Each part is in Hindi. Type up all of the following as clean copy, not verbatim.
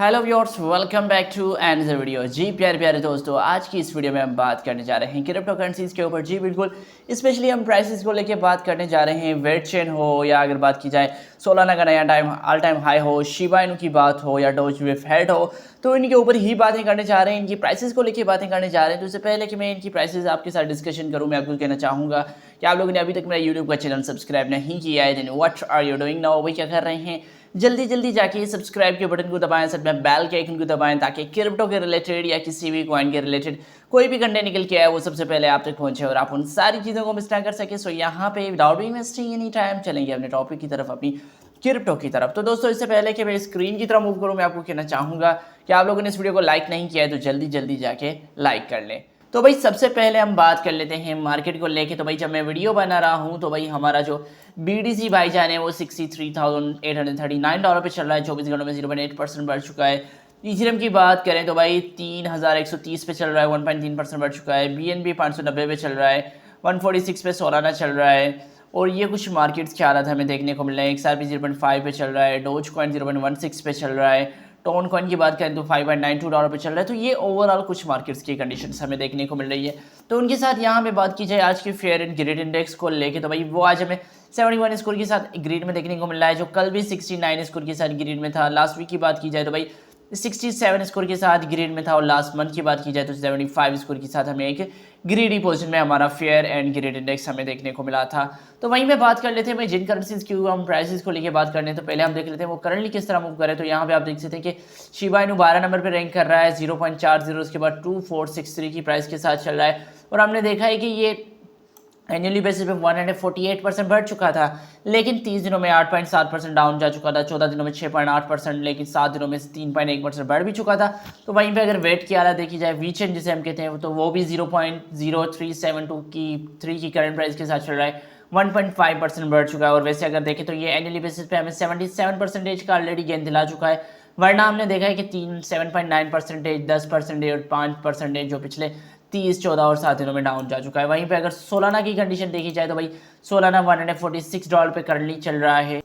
Hello viewers, welcome back to another video. जी प्यारे प्यारे दोस्तों, आज की इस वीडियो में हम बात करने जा रहे हैं क्रिप्टो करेंसीज के ऊपर। जी बिल्कुल, स्पेशली हम प्राइसेस को लेके बात करने जा रहे हैं। वेट चेन हो या अगर बात की जाए सोलाना का नया ऑल टाइम हाई हो, शिबा इनू की बात हो या डोज विफ हेड हो, तो इनके ऊपर ही बातें करने जा रहे हैं। इनकी प्राइसेस को लेके बातें करने जा रहे हैं। तो इससे पहले कि मैं इनकी प्राइसेस आपके साथ डिस्कशन करूँ, मैं आपको कहना चाहूँगा कि आप लोगों ने अभी तक मेरा यूट्यूब का चैनल सब्सक्राइब नहीं किया है, then what are you doing now. वही क्या कर रहे हैं, जल्दी जल्दी जाके सब्सक्राइब के बटन को दबाएं, साथ में बेल के आइकन को दबाएं, ताकि क्रिप्टो के रिलेटेड या किसी भी कॉइन के रिलेटेड कोई भी कंटेंट निकल के आए वो सबसे पहले आप तक पहुंचे और आप उन सारी चीज़ों को मिस ना कर सके। सो यहाँ पे विदाउट इन्वेस्टिंग एनी टाइम चलेंगे अपने टॉपिक की तरफ, अपनी क्रिप्टो की तरफ। तो दोस्तों, इससे पहले कि मैं स्क्रीन की तरफ मूव करूँ, मैं आपको कहना चाहूँगा कि आप लोगों ने इस वीडियो को लाइक नहीं किया है तो जल्दी जल्दी जाके लाइक कर लें। तो भाई सबसे पहले हम बात कर लेते हैं मार्केट को लेके। तो भाई जब मैं वीडियो बना रहा हूँ तो भाई हमारा जो BTC भाईजान है वो $63,839 पे चल रहा है। 24 घंटों में 0.8% बढ़ चुका है। इथेरियम की बात करें तो भाई 3130 पे चल रहा है, 1.3% बढ़ चुका है। BNB 590 पे चल रहा है, 146 पे सोलाना चल रहा है। और ये कुछ मार्केट्स के हालात हमें देखने को मिल रहे हैं। XRP 0.5 पे चल रहा है, डोज कॉइन 0.16 पे चल रहा है, टोन कॉइन की बात करें तो $5.92 पे चल रहा है। तो ये ओवरऑल कुछ मार्केट्स की कंडीशंस हमें देखने को मिल रही है। तो उनके साथ यहाँ पे बात की जाए आज की फेयर एंड ग्रेड इंडेक्स को लेके, तो भाई वो आज हमें 71 स्कोर के साथ ग्रीन में देखने को मिल रहा है, जो कल भी 69 स्कोर के साथ ग्रीन में था। लास्ट वीक की बात की जाए तो भाई 67 स्कोर के साथ ग्रीन में था, और लास्ट मंथ की बात की जाए तो 75 स्कोर के साथ हमें एक ग्रीडी पोजीशन में हमारा फेयर एंड ग्रेड इंडेक्स हमें देखने को मिला था। तो वहीं पे बात कर लेते हैं भाई जिन करेंसीज की हम प्राइसेस को लेके बात करने, तो पहले हम देख लेते हैं वो करंटली किस तरह मूव करे। तो यहाँ पे आप देख सकते हैं कि शिबा इनू 12 नंबर पे रैंक कर रहा है, 0.40, उसके बाद 2463 की प्राइस के साथ चल रहा है। और हमने देखा है कि ये एनुअली बेसिस पे 148% बढ़ चुका था, लेकिन 30 दिनों में 8.7% डाउन जा चुका था, 14 दिनों में 6.8%, लेकिन 7 दिनों में 3.1% बढ़ भी चुका था। तो वहीं पे अगर वेट की हालत देखी जाए, वीचेन जिसे हम कहते हैं, तो वो भी 0.0372 की 3 की करंट प्राइस के साथ चल रहा है, 1.5% बढ़ चुका है। और वैसे अगर देखें तो ये एनुअली बेसिस पे हमें 77% का ऑलरेडी गेन दिला चुका है, वरना हमने देखा है कि 7.9%, 10% और 5% जो पिछले 30, 14 और 7 दिनों में डाउन जा चुका है। वहीं पे अगर सोलाना की कंडीशन देखी जाए तो भाई सोलाना $146 पे करंटली चल रहा है।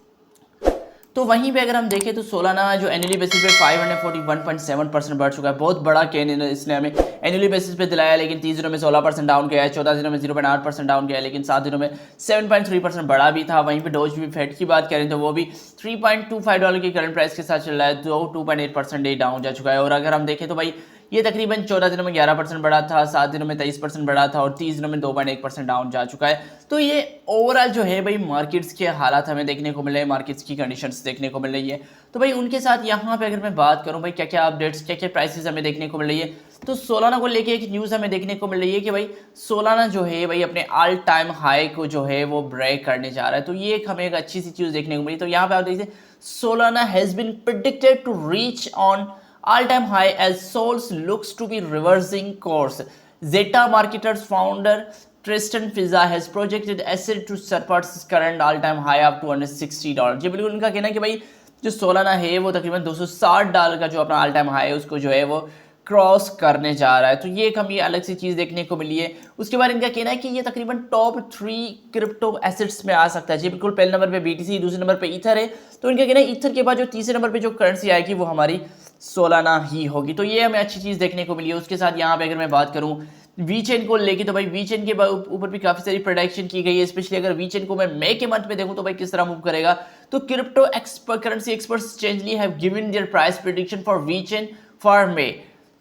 तो वहीं पे अगर हम देखें तो सोलाना जो एनुअली बेसिस पे 541.7% बढ़ चुका है। बहुत बड़ा गेन इसने हमें एनुअली बेसिस पे दिलाया, लेकिन 30 दिनों में 16% डाउन किया है, 14 दिनों में 0.8% डाउन किया है, लेकिन 7 दिनों में 7.3% बढ़ा भी था। वहीं पे डोज भी फेड की बात करें तो वो भी $3.25 की करंट प्राइस के साथ चल रहा है, तो 2.8% डाउन जा चुका है। और अगर हम देखें तो भाई ये तकरीबन 14 दिनों में 11% बढ़ा था, 7 दिनों में 23% बढ़ा था, और 30 दिनों में 2.1% डाउन जा चुका है। तो ये ओवरऑल जो है भाई मार्केट्स के हालात हमें देखने को मिल रहे हैं, मार्केट्स की कंडीशंस देखने को मिल रही है। तो भाई उनके साथ यहाँ पे अगर मैं बात करूँ भाई क्या क्या अपडेट्स, क्या क्या प्राइसेस हमें देखने को मिल रही है, तो सोलाना को लेके एक न्यूज़ हमें देखने को मिल रही है कि भाई सोलाना जो है भाई अपने ऑल टाइम हाई को जो है वो ब्रेक करने जा रहा है। तो ये एक हमें एक अच्छी सी चीज़ देखने को मिली। तो यहाँ पे आप देखिए Solana has been predicted to reach on all-time high as Sols looks to be reversing course. Zeta Marketers founder Tristan Fizza has projected asset to surpass its current all-time high of $260। जी बिल्कुल, उनका कहना है कि भाई जो सोलाना है वो तकरीबन $260 का जो अपना ऑल टाइम हाई है उसको जो है वो क्रॉस करने जा रहा है। तो ये एक हमें अलग सी चीज़ देखने को मिली है। उसके बाद इनका कहना है कि ये तकरीबन टॉप 3 क्रिप्टो एसेट्स में आ सकता है। जी बिल्कुल, पहले नंबर पे BTC, दूसरे नंबर पे ईथर है। तो इनका कहना है ईथर के बाद जो तीसरे नंबर पे जो करेंसी आएगी वो हमारी सोलाना ही होगी। तो ये हमें अच्छी चीज़ देखने को मिली है। उसके साथ यहाँ पे अगर मैं बात करूँ वीचेन को लेके, तो भाई वीचेन के ऊपर भी काफ़ी सारी प्रोडक्शन की गई है। स्पेशली अगर वीचेन को मैं मई के मंथ में देखूँ तो भाई किस तरह मूव करेगा, तो crypto currency experts Changelly have given their price prediction for VeChain for May.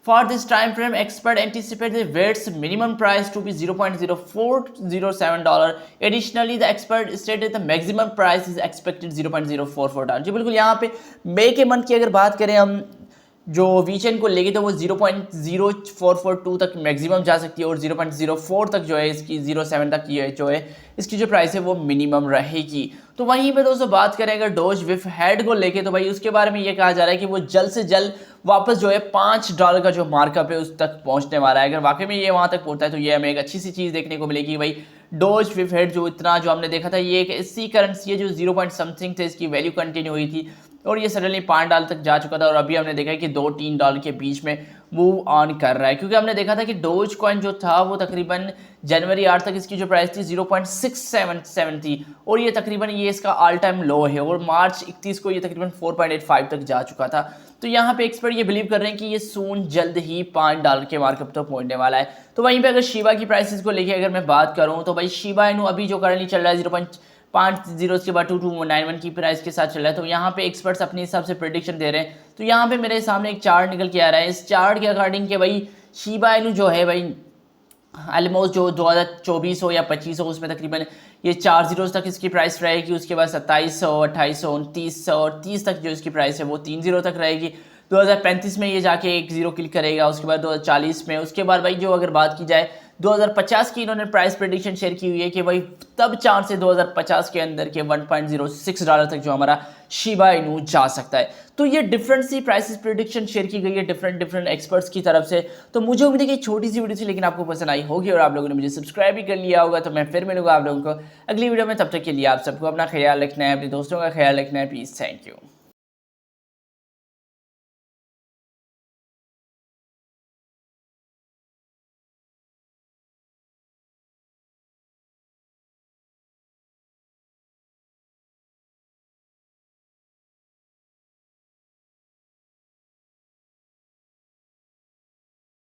For this time frame, experts anticipate the Wade's minimum price to be $0.0407. Additionally, the expert stated the maximum price is expected $0.044। जी बिल्कुल, यहाँ पे मई के मंथ की अगर बात करें हम जो वीचेन को लेके, तो वो 0.0442 तक मैक्सिमम जा सकती है, और 0.04 तक जो है इसकी 0.7 तक ये जो है इसकी जो प्राइस है वो मिनिमम रहेगी। तो वहीं पे दोस्तों बात करें अगर डोज विफ हेड को लेके, तो भाई उसके बारे में ये कहा जा रहा है कि वो जल्द से जल्द वापस जो है $5 का जो मार्कअप है उस तक पहुंचने वाला है। अगर वाकई में ये वहां तक पहुंचता है तो ये हमें एक अच्छी सी चीज़ देखने को मिलेगी। भाई डोज विफ हेड जो इतना जो हमने देखा था, ये एक ऐसी करेंसी है जो 0 पॉइंट समथिंग थे, इसकी वैल्यू कंटिन्यू हुई थी, और ये सडनली $5 तक जा चुका था, और अभी हमने देखा है कि $2-3 के बीच में मूव ऑन कर रहा है। क्योंकि हमने देखा था कि डोज कॉइन जो था वो तकरीबन जनवरी 8 तक इसकी जो प्राइस थी 0.677 थी, और ये तकरीबन ये इसका ऑल टाइम लो है, और मार्च 31 को ये तकरीबन 4.85 तक जा चुका था। तो तो यहाँ पे एक्सपर्ट ये बिलीव कर रहे हैं कि ये सून जल्द ही $5 के मार्कअप तो पहुंचने वाला है। तो वहीं पे अगर शिबा की प्राइसेस को लेके अगर मैं बात करूँ तो भाई शिबा इनू अभी जो करंटली चल रहा है 0.50 के बाद 2291 की प्राइस के साथ चल रहा है। तो यहाँ पे एक्सपर्ट्स अपने हिसाब से प्रेडिक्शन दे रहे हैं। तो यहाँ पे मेरे सामने एक चार्ट निकल के आ रहा है, इस चार्ट के अकॉर्डिंग के भाई शिबा इनू जो है भाई ऑलमोस्ट जो 2024 हो या 25 हो उसमें तकरीबन ये 4 जीरोस तक इसकी प्राइस रहेगी। उसके बाद 2700, 2800, 2900 और 30 तक जो इसकी प्राइस है वो 3 जीरो तक रहेगी। 2035 में ये जाके 1 जीरो क्लिक करेगा। उसके बाद 2040 में, उसके बाद भाई जो अगर बात की जाए 2050 की इन्होंने प्राइस प्रेडिक्शन शेयर की हुई है कि भाई तब चांस है 2050 के अंदर के $1.06 तक जो हमारा शिबा इनू जा सकता है। तो ये डिफरेंट सी प्राइसेस प्रेडिक्शन शेयर की गई है डिफरेंट एक्सपर्ट्स की तरफ से। तो मुझे उम्मीद है कि छोटी सी वीडियो थी लेकिन आपको पसंद आई होगी और आप लोगों ने मुझे सब्सक्राइब भी कर लिया होगा। तो मैं फिर मिलूंगा आप लोगों को अगली वीडियो में, तब तक के लिए आप सबको अपना ख्याल रखना है, अपने दोस्तों का ख्याल रखना है। Please, thank you.